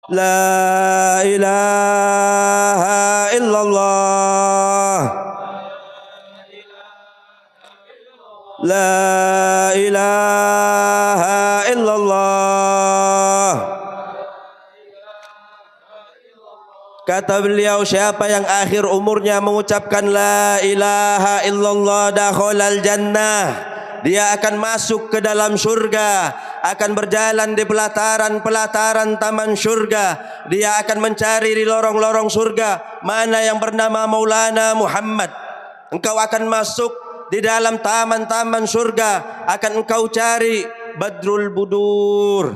La ilaha illallah. La ilaha illallah. Kata beliau, siapa yang akhir umurnya mengucapkan la ilaha illallah dakhalal jannah, dia akan masuk ke dalam surga, akan berjalan di pelataran-pelataran taman surga, dia akan mencari di lorong-lorong surga mana yang bernama Maulana Muhammad. Engkau akan masuk di dalam taman-taman surga, akan engkau cari Badrul Budur.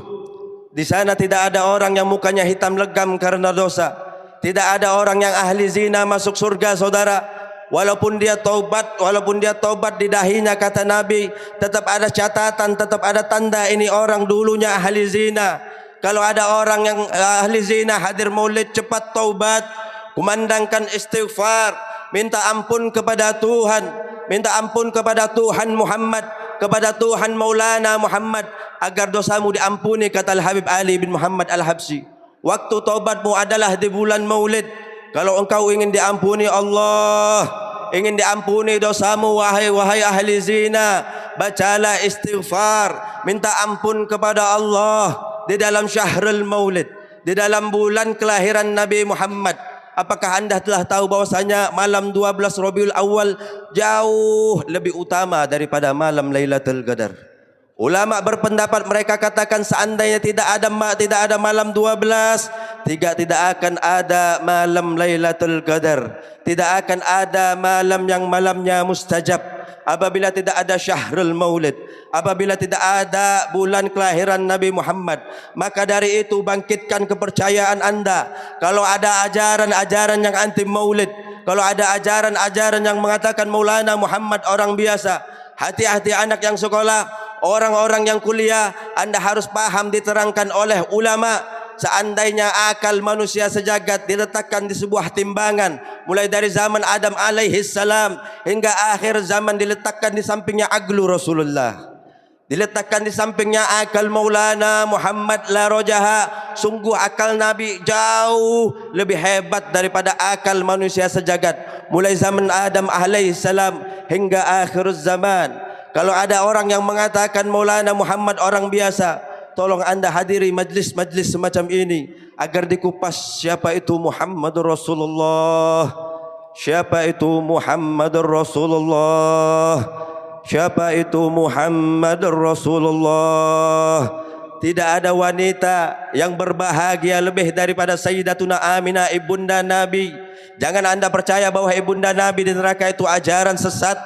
Di sana tidak ada orang yang mukanya hitam legam karena dosa. Tidak ada orang yang ahli zina masuk surga, saudara. Walaupun dia taubat di dahinya, kata Nabi, tetap ada catatan, tetap ada tanda ini orang dulunya ahli zina. Kalau ada orang yang ahli zina hadir maulid, cepat taubat, kumandangkan istighfar, minta ampun kepada Tuhan, minta ampun kepada Tuhan Muhammad, kepada Tuhan Maulana Muhammad, agar dosamu diampuni, kata Al-Habib Ali bin Muhammad Al-Habsyi. Waktu taubatmu adalah di bulan Maulid. Kalau engkau ingin diampuni Allah, ingin diampuni dosamu, wahai ahli zina, bacalah istighfar, minta ampun kepada Allah di dalam syahrul Maulid, di dalam bulan kelahiran Nabi Muhammad. Apakah anda telah tahu bahwasanya malam 12 Rabiul Awal jauh lebih utama daripada malam Lailatul Qadar? Ulama berpendapat, mereka katakan seandainya tidak ada malam 12, tidak akan ada malam Lailatul Qadar, tidak akan ada malam yang malamnya mustajab. Apabila tidak ada syahrul Maulid, apabila tidak ada bulan kelahiran Nabi Muhammad, maka dari itu bangkitkan kepercayaan anda. Kalau ada ajaran-ajaran yang anti Maulid, kalau ada ajaran-ajaran yang mengatakan Maulana Muhammad orang biasa, hati-hati anak yang sekolah, orang-orang yang kuliah, anda harus paham, diterangkan oleh ulama. Seandainya akal manusia sejagat diletakkan di sebuah timbangan, mulai dari zaman Adam alaihi salam hingga akhir zaman, diletakkan di sampingnya aqlu Rasulullah, diletakkan di sampingnya akal Maulana Muhammad la rojaha. Sungguh akal Nabi jauh lebih hebat daripada akal manusia sejagat, mulai zaman Adam alaihi salam hingga akhir zaman. Kalau ada orang yang mengatakan Maulana Muhammad orang biasa, tolong anda hadiri majlis-majlis semacam ini agar dikupas siapa itu Muhammadur Rasulullah, siapa itu Muhammadur Rasulullah, siapa itu Muhammadur Rasulullah. Tidak ada wanita yang berbahagia lebih daripada Sayyidatuna Aminah, ibunda Nabi. Jangan anda percaya bahwa ibunda Nabi di neraka itu ajaran sesat.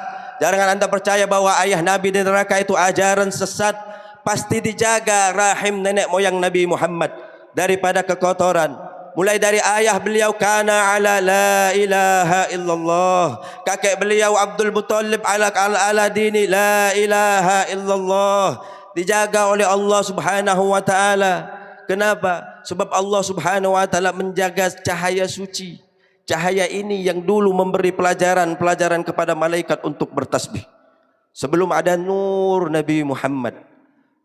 Jangan anda percaya bahwa ayah Nabi di neraka itu ajaran sesat. Pasti dijaga rahim nenek moyang Nabi Muhammad daripada kekotoran. Mulai dari ayah beliau kana ala la ilaha illallah, kakek beliau Abdul Muttalib ala dini la ilaha illallah, dijaga oleh Allah Subhanahu wa taala. Kenapa? Sebab Allah Subhanahu wa taala menjaga cahaya suci. Cahaya ini yang dulu memberi pelajaran kepada malaikat untuk bertasbih. Sebelum ada nur Nabi Muhammad,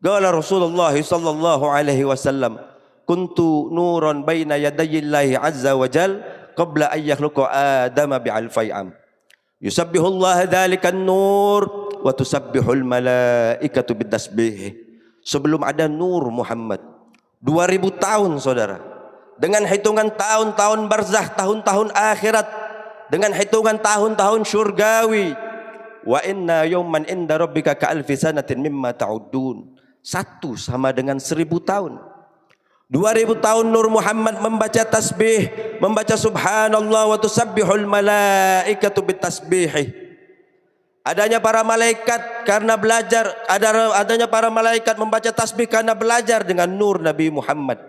qala Rasulullah sallallahu alaihi wasallam, kuntu nuran baina yadayillahi azza wa jal qabla an yakhluqa adama bi'alfai am. Yusabbihullah dzalikan nur wa tusabbihul malaikatu bitasbih. Sebelum ada nur Muhammad 2000 tahun, saudara, dengan hitungan tahun-tahun barzakh, tahun-tahun akhirat, dengan hitungan tahun-tahun syurgawi. Wa inna yawman inda rabbika ka alfi sanatin mimma ta'uddun. Satu sama dengan 1000 tahun. 2000 tahun Nur Muhammad membaca tasbih, membaca subhanallah wa tusabbihul malaikatu bitasbih. Adanya para malaikat karena belajar, adanya para malaikat membaca tasbih karena belajar dengan nur Nabi Muhammad.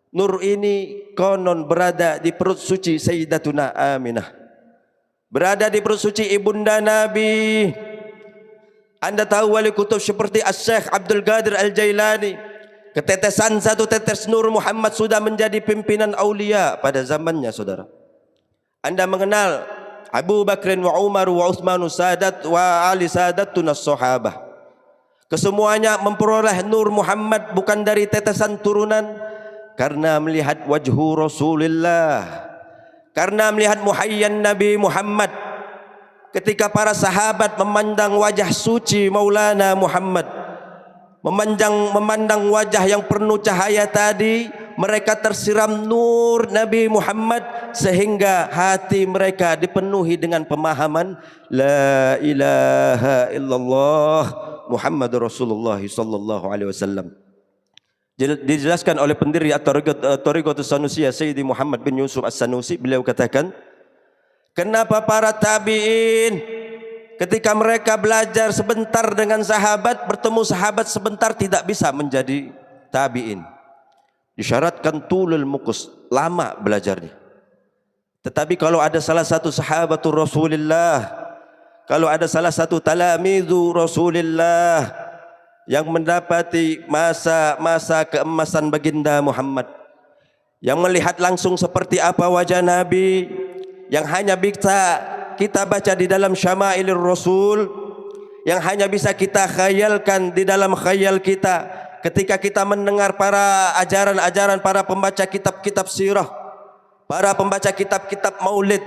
Nur ini konon berada di perut suci Sayyidatuna Aminah, berada di perut suci ibunda Nabi. Anda tahu wali kutub seperti Asy-Syaikh Abdul Qadir Al-Jailani, ketetesan satu tetes nur Muhammad sudah menjadi pimpinan aulia pada zamannya, saudara. Anda mengenal Abu Bakrin wa Umar wa Utsman sadat wa Ali sadatun as-sahabah. Kesemuanya memperoleh nur Muhammad bukan dari tetesan turunan, karena melihat wajhu Rasulullah, karena melihat muhayyan Nabi Muhammad. Ketika para sahabat memandang wajah suci Maulana Muhammad, memandang wajah yang penuh cahaya tadi, mereka tersiram nur Nabi Muhammad sehingga hati mereka dipenuhi dengan pemahaman la ilaha illallah Muhammadur Rasulullah sallallahu alaihi wasallam. Dijelaskan oleh pendiri At-Tariqatus Sanusiyah Sayyidi Muhammad bin Yusuf As-Sanusi, beliau katakan, kenapa para tabi'in ketika mereka belajar sebentar dengan sahabat, bertemu sahabat sebentar tidak bisa menjadi tabi'in? Disyaratkan tulul mukus, lama belajarnya. Tetapi kalau ada salah satu sahabatul Rasulullah, kalau ada salah satu talamizu Rasulullah yang mendapati masa-masa keemasan baginda Muhammad, yang melihat langsung seperti apa wajah Nabi, yang hanya bisa kita baca di dalam Syama'ilur Rasul, yang hanya bisa kita khayalkan di dalam khayal kita ketika kita mendengar para ajaran-ajaran para pembaca kitab-kitab sirah, para pembaca kitab-kitab maulid.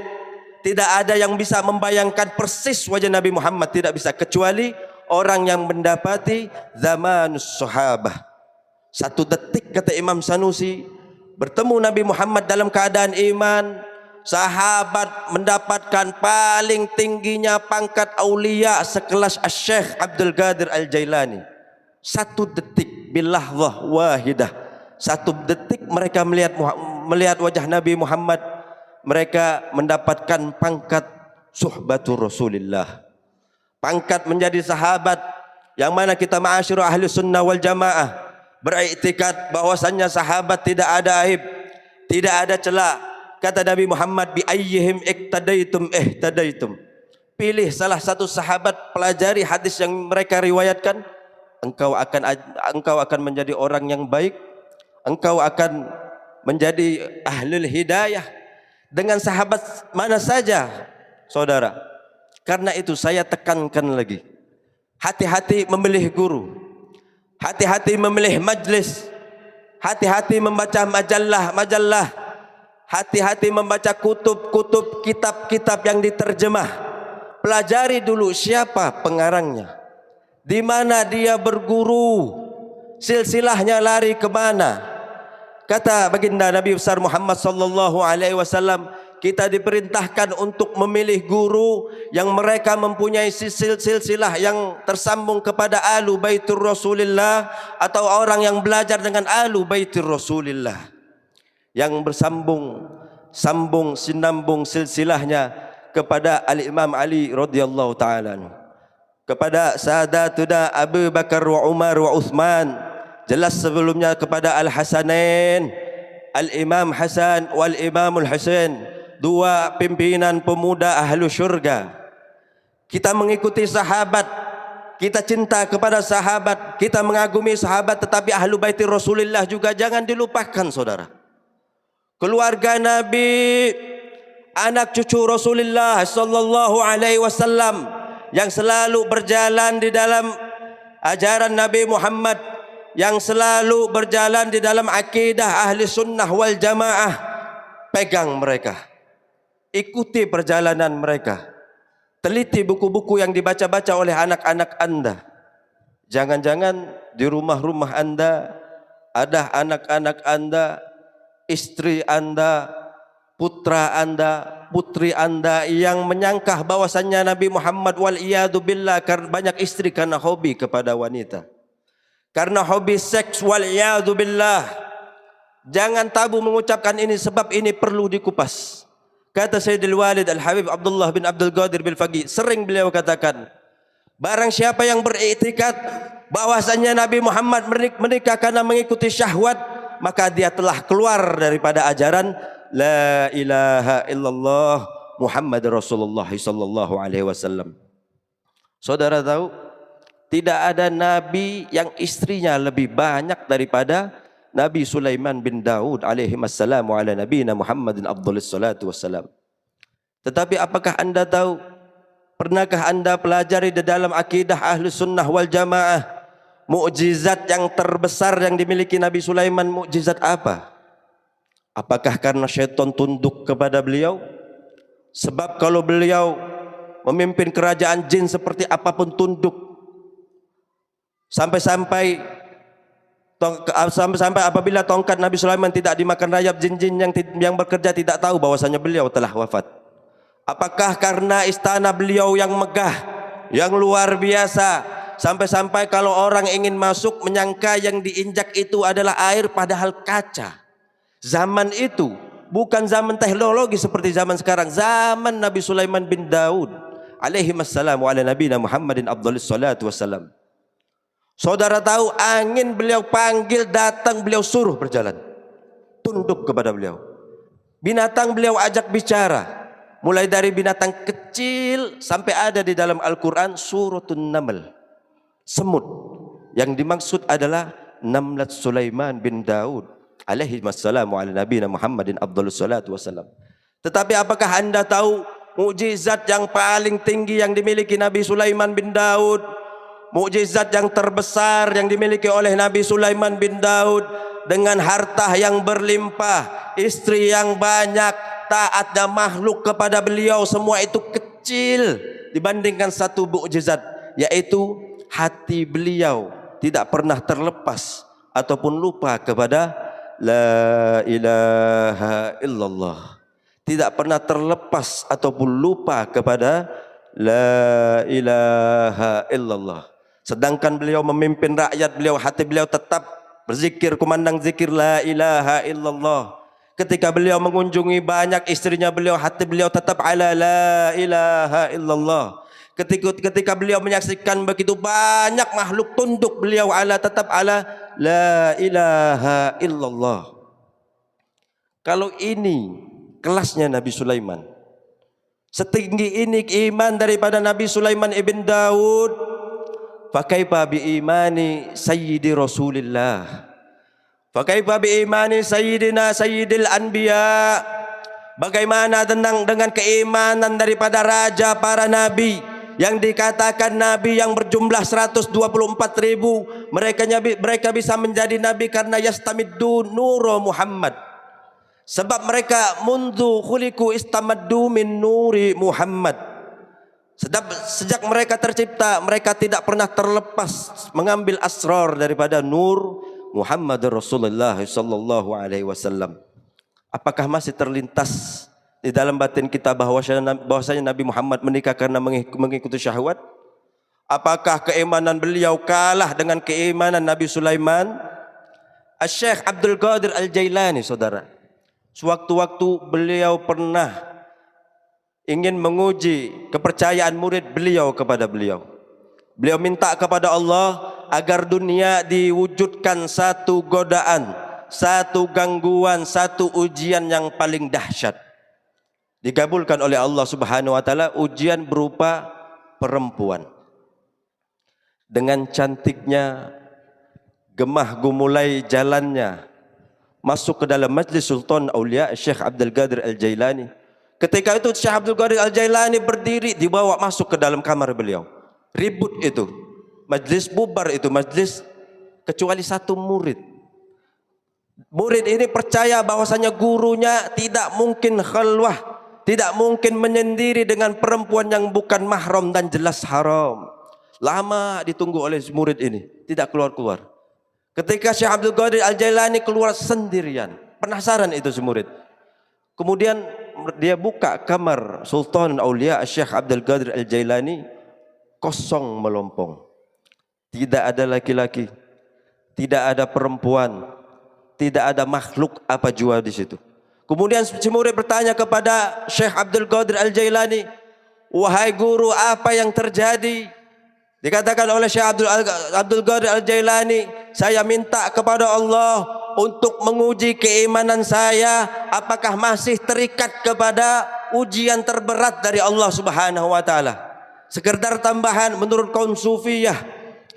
Tidak ada yang bisa membayangkan persis wajah Nabi Muhammad, tidak bisa, kecuali orang yang mendapati zamanus sahabah. 1 detik, kata Imam Sanusi, bertemu Nabi Muhammad dalam keadaan iman, sahabat mendapatkan paling tingginya pangkat aulia sekelas Asy-Syaikh Abdul Qadir Al-Jailani. 1 detik, bilahzah wahidah, 1 detik mereka melihat wajah Nabi Muhammad, mereka mendapatkan pangkat suhbatur Rasulillah, pangkat menjadi sahabat, yang mana kita ma'asyiru ahli sunnah wal jamaah beriktikad bahwasannya sahabat tidak ada aib, tidak ada celah. Kata Nabi Muhammad, bi ayyihim iktadaitum ihtadaitum. Pilih salah satu sahabat, pelajari hadis yang mereka riwayatkan, engkau akan menjadi orang yang baik, engkau akan menjadi ahlul hidayah. Dengan sahabat mana saja, saudara. Karena itu saya tekankan lagi, hati-hati memilih guru, hati-hati memilih majlis, hati-hati membaca majalah, hati-hati membaca kutub-kutub, kitab-kitab yang diterjemah. Pelajari dulu siapa pengarangnya, di mana dia berguru, silsilahnya lari ke mana. Kata baginda Nabi besar Muhammad sallallahu alaihi wasallam, kita diperintahkan untuk memilih guru yang mereka mempunyai silsilah yang tersambung kepada Ahlu Baitur Rasulillah, atau orang yang belajar dengan Ahlu Baitur Rasulillah, yang sinambung silsilahnya kepada Al-Imam Ali radhiyallahu taala, kepada Sadatuna Abu Bakar wa Umar wa Uthman, jelas sebelumnya kepada Al-Hasanain, Al-Imam Hasan wal Imamul Husain, 2 pimpinan pemuda ahlu syurga. Kita mengikuti sahabat, kita cinta kepada sahabat, kita mengagumi sahabat, tetapi ahlu baitir Rasulullah juga jangan dilupakan, saudara. Keluarga Nabi, anak cucu Rasulullah sallallahu alaihi wasallam yang selalu berjalan di dalam ajaran Nabi Muhammad, yang selalu berjalan di dalam akidah ahli sunnah wal jamaah. Pegang mereka, ikuti perjalanan mereka, teliti buku-buku yang dibaca-baca oleh anak-anak anda. Jangan-jangan di rumah-rumah anda ada anak-anak anda, istri anda, putra anda, putri anda yang menyangkah bahwasannya Nabi Muhammad wal iyadu billah karena banyak istri, karena hobi kepada wanita, karena hobi seks wal iyadu billah. Jangan tabu mengucapkan ini, sebab ini perlu dikupas. Kata Sayyidil Walid Al-Habib Abdullah bin Abdul Qadir bil Faqih, sering beliau katakan, barang siapa yang beriktikad bahwasanya Nabi Muhammad menikah karena mengikuti syahwat, maka dia telah keluar daripada ajaran la ilaha illallah Muhammad Rasulullah sallallahu alaihi wasallam. Saudara tahu, tidak ada nabi yang istrinya lebih banyak daripada Nabi Sulaiman bin Daud alaihi wassalam wa ala nabiyina Muhammadin afdhalus salatu wassalam. Tetapi apakah anda tahu, pernahkah anda pelajari di dalam akidah ahli sunnah wal jamaah, mukjizat yang terbesar yang dimiliki Nabi Sulaiman mukjizat apa? Apakah karena syaitan tunduk kepada beliau? Sebab kalau beliau memimpin kerajaan jin seperti apapun tunduk. Sampai-sampai apabila tongkat Nabi Sulaiman tidak dimakan rayap, jin-jin yang bekerja tidak tahu bahwasanya beliau telah wafat. Apakah karena istana beliau yang megah, yang luar biasa, sampai-sampai kalau orang ingin masuk menyangka yang diinjak itu adalah air padahal kaca. Zaman itu bukan zaman teknologi seperti zaman sekarang, zaman Nabi Sulaiman bin Daud alaihi wassalam wa ala nabiyina Muhammadin afdhalus salatu wassalam. Saudara tahu angin beliau panggil datang, beliau suruh berjalan, tunduk kepada beliau. Binatang beliau ajak bicara, mulai dari binatang kecil sampai ada di dalam Al-Quran suratun Naml, semut. Yang dimaksud adalah Namlat Sulaiman bin Daud alaihi wassalamu ala nabiyina Muhammadin afdhalus salatu wassalam. Tetapi apakah anda tahu mukjizat yang paling tinggi yang dimiliki Nabi Sulaiman bin Daud, mukjizat yang terbesar yang dimiliki oleh Nabi Sulaiman bin Daud, dengan harta yang berlimpah, istri yang banyak, taatnya makhluk kepada beliau, semua itu kecil dibandingkan satu mukjizat, yaitu hati beliau tidak pernah terlepas ataupun lupa kepada la ilaha illallah, tidak pernah terlepas ataupun lupa kepada la ilaha illallah. Sedangkan beliau memimpin rakyat beliau, hati beliau tetap berzikir, kumandang zikir la ilaha illallah. Ketika beliau mengunjungi banyak istrinya beliau, hati beliau tetap ala la ilaha illallah. Ketika beliau menyaksikan begitu banyak makhluk tunduk, beliau tetap ala la ilaha illallah. Kalau ini kelasnya Nabi Sulaiman, setinggi ini iman daripada Nabi Sulaiman ibn Daud, fakaifa bi imani sayyidi Rasulillah, fakaifa bi imani sayyidina sayyidil anbiya. Bagaimana dengan keimanan daripada raja para nabi, yang dikatakan nabi yang berjumlah 124.000, mereka bisa menjadi nabi karena yastamiddu nuru Muhammad. Sebab mereka mundu khuliqu istamaddu min nuri Muhammad. Sejak mereka tercipta, mereka tidak pernah terlepas mengambil asrar daripada nur Muhammad Rasulullah sallallahu alaihi wasallam. Apakah masih terlintas di dalam batin kita bahwasanya Nabi Muhammad menikah karena mengikuti syahwat? Apakah keimanan beliau kalah dengan keimanan Nabi Sulaiman? Syekh Abdul Qadir Al-Jailani, saudara, sewaktu-waktu beliau pernah ingin menguji kepercayaan murid beliau kepada beliau. Beliau minta kepada Allah agar dunia diwujudkan satu godaan, satu gangguan, satu ujian yang paling dahsyat. Dikabulkan oleh Allah Subhanahu wa taala ujian berupa perempuan. Dengan cantiknya, gemah gumulai jalannya, masuk ke dalam majlis Sultan Aulia Syekh Abdul Qadir Al-Jailani. Ketika itu Syekh Abdul Qadir Al-Jailani berdiri, dibawa masuk ke dalam kamar beliau. Ribut itu, majlis bubar itu majlis, kecuali satu murid. Murid ini percaya bahwasanya gurunya tidak mungkin khalwah, tidak mungkin menyendiri dengan perempuan yang bukan mahram dan jelas haram. Lama ditunggu oleh murid ini, tidak keluar-keluar. Ketika Syekh Abdul Qadir Al-Jailani keluar sendirian, penasaran itu si murid. Kemudian dia buka kamar Sultan Aulia Syekh Abdul Qadir Al-Jailani, kosong melompong. Tidak ada laki-laki, tidak ada perempuan, tidak ada makhluk apa jua di situ. Kemudian si murid bertanya kepada Syekh Abdul Qadir Al-Jailani, wahai guru, apa yang terjadi? Dikatakan oleh Syekh Abdul Qadir Al-Jailani, saya minta kepada Allah untuk menguji keimanan saya, apakah masih terikat kepada ujian terberat dari Allah Subhanahu wa taala. Sekedar tambahan, menurut kaum sufiyah,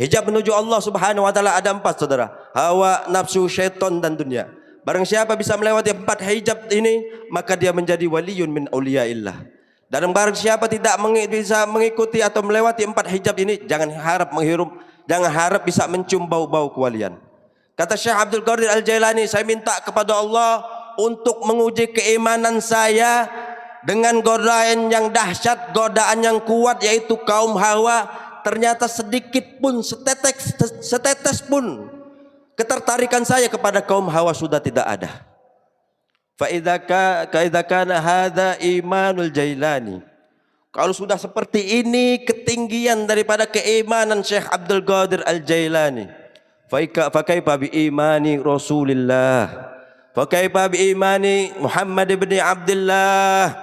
hijab menuju Allah Subhanahu wa taala ada 4, saudara. Hawa, nafsu, syaitan dan dunia. Barang siapa bisa melewati 4 hijab ini, maka dia menjadi waliyun min auliyaillah. Dan barang siapa tidak bisa mengikuti atau melewati 4 hijab ini, jangan harap menghirup, jangan harap bisa mencium bau-bau kewalian. Kata Syekh Abdul Qadir Al-Jailani, saya minta kepada Allah untuk menguji keimanan saya dengan godaan yang dahsyat, godaan yang kuat, yaitu kaum Hawa. Ternyata sedikit pun, setetes pun ketertarikan saya kepada kaum Hawa sudah tidak ada. Fa idza kana hadza imanul Jailani. Kalau sudah seperti ini ketinggian daripada keimanan Syekh Abdul Qadir Al-Jailani, fa kaifa bi imani Rasulillah, fa kaifa bi imani Muhammad ibn Abdullah.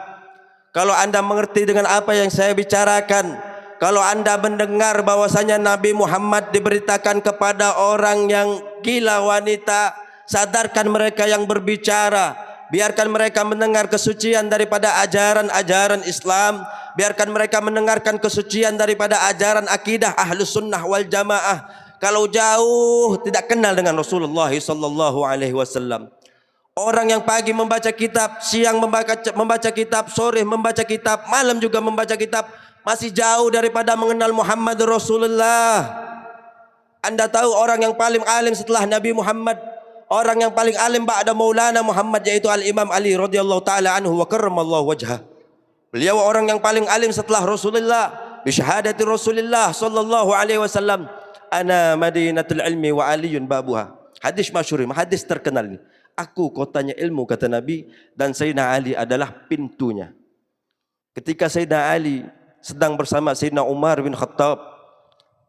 Kalau Anda mengerti dengan apa yang saya bicarakan, kalau Anda mendengar bahwasanya Nabi Muhammad diberitakan kepada orang yang gila wanita, sadarkan mereka yang berbicara, biarkan mereka mendengar kesucian daripada ajaran-ajaran Islam, biarkan mereka mendengarkan kesucian daripada ajaran akidah Ahlus Sunnah wal Jamaah. Kalau jauh tidak kenal dengan Rasulullah sallallahu alaihi wasallam. Orang yang pagi membaca kitab, siang membaca kitab, sore membaca kitab, malam juga membaca kitab, masih jauh daripada mengenal Muhammad Rasulullah. Anda tahu orang yang paling alim setelah Nabi Muhammad, orang yang paling alim ba'da Maulana Muhammad, yaitu Al-Imam Ali radhiyallahu taala anhu wa karramallahu wajhah. Beliau orang yang paling alim setelah Rasulullah, bi syahadati Rasulullah sallallahu alaihi wasallam, ana madinatul ilmi wa aliyun babuha. Hadis masyhur, hadis terkenal ini. Aku kotanya ilmu, kata Nabi, dan Sayyidina Ali adalah pintunya. Ketika Sayyidina Ali sedang bersama Sayyidina Umar bin Khattab,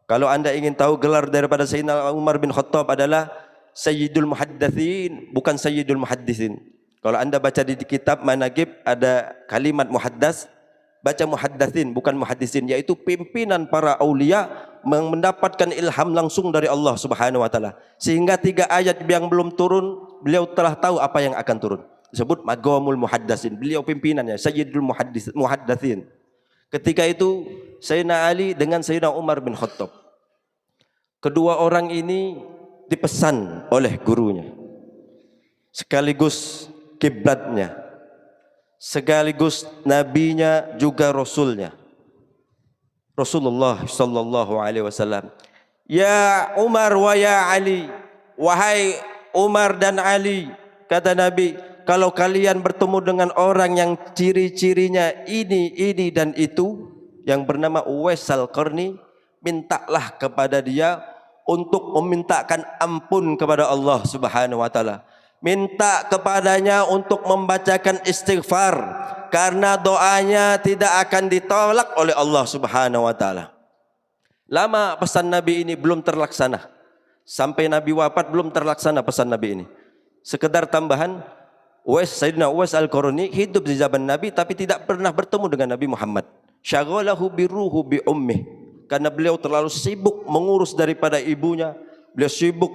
kalau Anda ingin tahu gelar daripada Sayyidina Umar bin Khattab adalah Sayyidul Muhaddatsin, bukan Sayyidul Muhaddisin. Kalau Anda baca di kitab Manaqib ada kalimat muhaddas, baca muhaddatsin bukan muhaddisin, yaitu pimpinan para aulia mendapatkan ilham langsung dari Allah Subhanahu wa taala. Sehingga 3 ayat yang belum turun, beliau telah tahu apa yang akan turun. Disebut Maqamul Muhaddatsin. Beliau pimpinannya, Sayyidul Muhaddatsin. Ketika itu Sayyidina Ali dengan Sayyidina Umar bin Khattab. Kedua orang ini dipesan oleh gurunya, sekaligus kiblatnya, sekaligus nabinya juga rasulnya, Rasulullah sallallahu alaihi wasallam. Ya Umar wa ya Ali, wahai Umar dan Ali, kata Nabi, kalau kalian bertemu dengan orang yang ciri-cirinya ini dan itu, yang bernama Uwais Al-Qarni, mintalah kepada dia untuk memintakan ampun kepada Allah Subhanahu wa taala. Minta kepadanya untuk membacakan istighfar, karena doanya tidak akan ditolak oleh Allah Subhanahu wa taala. Lama pesan Nabi ini belum terlaksana. Sampai Nabi wafat belum terlaksana pesan Nabi ini. Sekedar tambahan, Sayyidina Uwais Al-Qarni hidup di zaman Nabi tapi tidak pernah bertemu dengan Nabi Muhammad. Syaghalahu biruhu bi ummih. Karena beliau terlalu sibuk mengurus daripada ibunya, beliau sibuk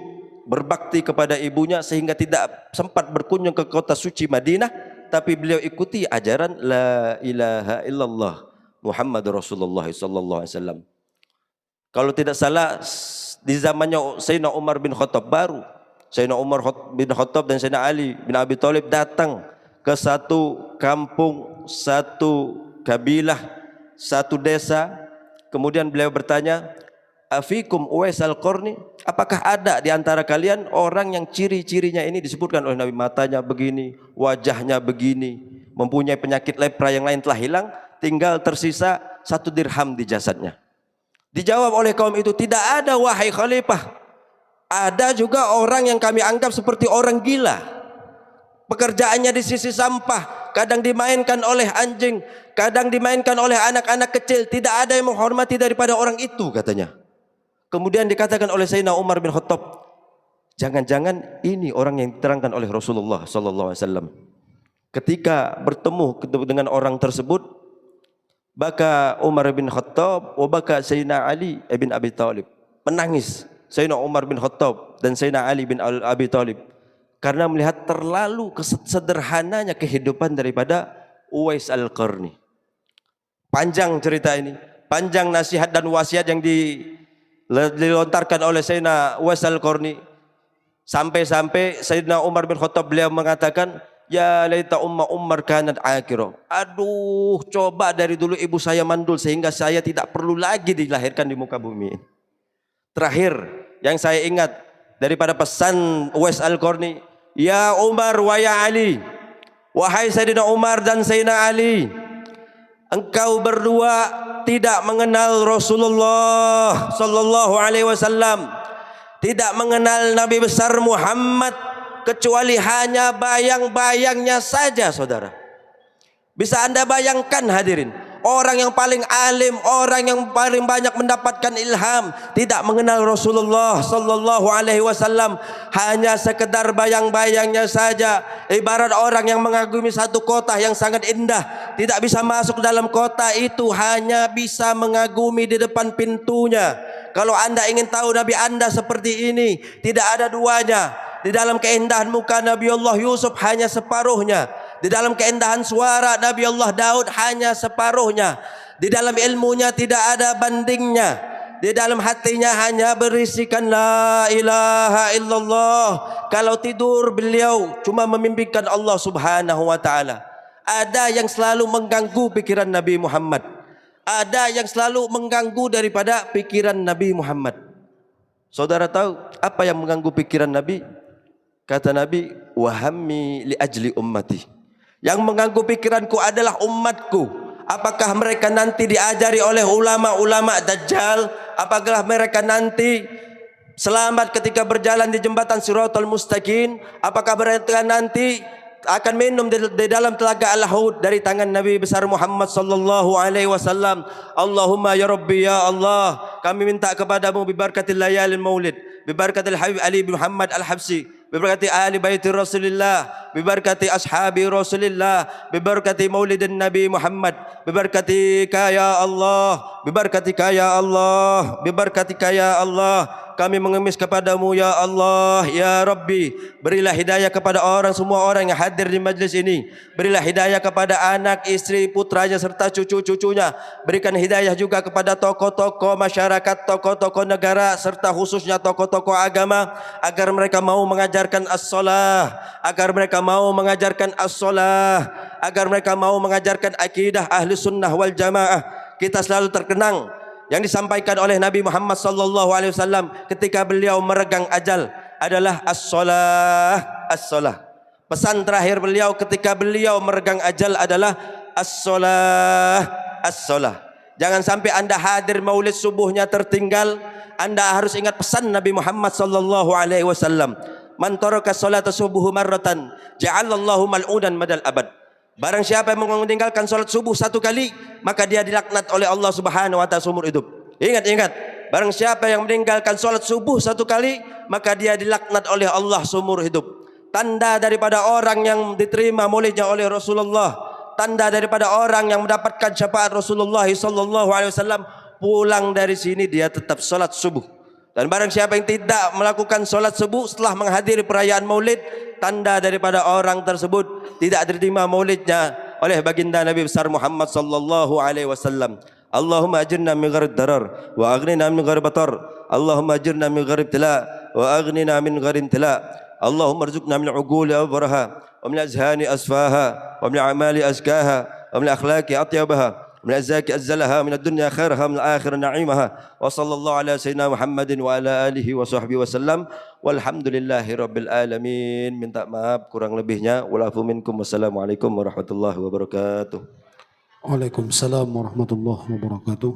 berbakti kepada ibunya sehingga tidak sempat berkunjung ke kota suci Madinah, tapi beliau ikuti ajaran la ilaha illallah Muhammadur Rasulullah sallallahu alaihi wasallam. Kalau tidak salah di zamannya Sayyidina Umar bin Khattab baru, Sayyidina Umar bin Khattab dan Sayyidina Ali bin Abi Thalib datang ke satu kampung, satu kabilah, satu desa. Kemudian beliau bertanya, afikum Uwais Al-Qarni, apakah ada di antara kalian orang yang ciri-cirinya ini disebutkan oleh Nabi, matanya begini, wajahnya begini, mempunyai penyakit lepra, yang lain telah hilang, tinggal tersisa 1 dirham di jasadnya. Dijawab oleh kaum itu, tidak ada wahai khalifah. Ada juga orang yang kami anggap seperti orang gila. Pekerjaannya di sisi sampah, kadang dimainkan oleh anjing, kadang dimainkan oleh anak-anak kecil. Tidak ada yang menghormati daripada orang itu, katanya. Kemudian dikatakan oleh Sayyidina Umar bin Khattab, jangan-jangan ini orang yang diterangkan oleh Rasulullah sallallahu alaihi wasallam. Ketika bertemu dengan orang tersebut, baka Umar bin Khattab wa baka Sayyidina Ali bin Abi Thalib. Menangis Sayyidina Umar bin Khattab dan Sayyidina Ali bin Abi Thalib karena melihat terlalu sederhananya kehidupan daripada Uwais Al-Qarni. Panjang cerita ini, panjang nasihat dan wasiat yang dilontarkan oleh Sayyidina Uwais Al-Qarni. Sampai-sampai Sayyidina Umar bin Khattab beliau mengatakan, ya laita Umar kanat akhirah. Aduh, coba dari dulu ibu saya mandul sehingga saya tidak perlu lagi dilahirkan di muka bumi. Terakhir yang saya ingat daripada pesan Uwais Al-Qarni, Ya Umar wa ya Ali, wahai Sayyidina Umar dan Sayyidina Ali, engkau berdua tidak mengenal Rasulullah sallallahu alaihi wasallam, tidak mengenal Nabi besar Muhammad, kecuali hanya bayang-bayangnya saja, saudara. Bisa Anda bayangkan hadirin, orang yang paling alim, orang yang paling banyak mendapatkan ilham, tidak mengenal Rasulullah sallallahu alaihi wasallam, hanya sekedar bayang-bayangnya saja. Ibarat orang yang mengagumi satu kota yang sangat indah, tidak bisa masuk dalam kota itu, hanya bisa mengagumi di depan pintunya. Kalau Anda ingin tahu Nabi Anda seperti ini, tidak ada duanya. Di dalam keindahan muka Nabi Allah Yusuf hanya separuhnya. Di dalam keindahan suara Nabi Allah Daud hanya separuhnya. Di dalam ilmunya tidak ada bandingnya. Di dalam hatinya hanya berisikan la ilaha illallah. Kalau tidur beliau cuma memimpikan Allah subhanahu wa ta'ala. Ada yang selalu mengganggu pikiran Nabi Muhammad. Ada yang selalu mengganggu daripada pikiran Nabi Muhammad. Saudara tahu apa yang mengganggu pikiran Nabi? Kata Nabi, wahammi li ajli ummati. Yang mengganggu pikiranku adalah umatku. Apakah mereka nanti diajari oleh ulama-ulama Dajjal? Apakah mereka nanti selamat ketika berjalan di jembatan Siratal Mustaqim? Apakah mereka nanti akan minum di dalam telaga Al-Haud dari tangan Nabi besar Muhammad sallallahu alaihi wasallam? Allahumma ya Rabbi ya Allah, kami minta kepadamu bibarakatil layalil maulid, bibarakatil Habib Ali bin Muhammad Al-Habsyi, bibarakati ahli baiti Rasulillah, bibarakati ashabi Rasulillah, bibarakati maulidin Nabi Muhammad, bibarakatika ya Allah, bibarakatika ya Allah, bibarakatika ya Allah. Kami mengemis kepadamu ya Allah, ya Rabbi. Berilah hidayah kepada semua orang yang hadir di majlis ini. Berilah hidayah kepada anak, istri, putranya serta cucu-cucunya. Berikan hidayah juga kepada tokoh-tokoh masyarakat, tokoh-tokoh negara serta khususnya tokoh-tokoh agama, agar mereka mau mengajarkan as-salah, agar mereka mau mengajarkan as-salah, agar mereka mau mengajarkan akidah ahli sunnah wal jamaah. Kita selalu terkenang yang disampaikan oleh Nabi Muhammad sallallahu alaihi wasallam ketika beliau meregang ajal adalah as-salah, as-salah. Pesan terakhir beliau ketika beliau meregang ajal adalah as-salah, as-salah. Jangan sampai Anda hadir maulid subuhnya tertinggal. Anda harus ingat pesan Nabi Muhammad sallallahu alaihi wasallam. Man taraka salata subuh marratan ja'alallahu mal'unan madal abad. Barang siapa yang meninggalkan salat subuh satu kali, maka dia dilaknat oleh Allah Subhanahu wa taala seumur hidup. Ingat. Barang siapa yang meninggalkan salat subuh satu kali, maka dia dilaknat oleh Allah seumur hidup. Tanda daripada orang yang diterima maulidnya oleh Rasulullah, tanda daripada orang yang mendapatkan syafaat Rasulullah sallallahu alaihi wasallam, pulang dari sini dia tetap salat subuh. Dan barang siapa yang tidak melakukan salat subuh setelah menghadiri perayaan maulid, tanda daripada orang tersebut tidak diterima maulidnya oleh baginda Nabi besar Muhammad sallallahu alaihi wasallam. Allahumma ajirna min gharib darar wa aghnina min gharib batar. Allahumma ajirna min gharib tila wa aghnina min gharib tila. Allahumma arzuqna min uquli abraha wa min azhani asfaha wa min amali azkaha wa min akhlaqi atyabaha. من الزاكي أزلها من الدنيا خيرها من الآخرة نعيمها وصلى الله على سيدنا محمد وعلى آله وصحبه وسلم والحمد لله رب العالمين. Minta maaf kurang lebihnya. Walafu minkum. Wassalamualaikum warahmatullahi wabarakatuh. Waalaikumsalam warahmatullahi wabarakatuh.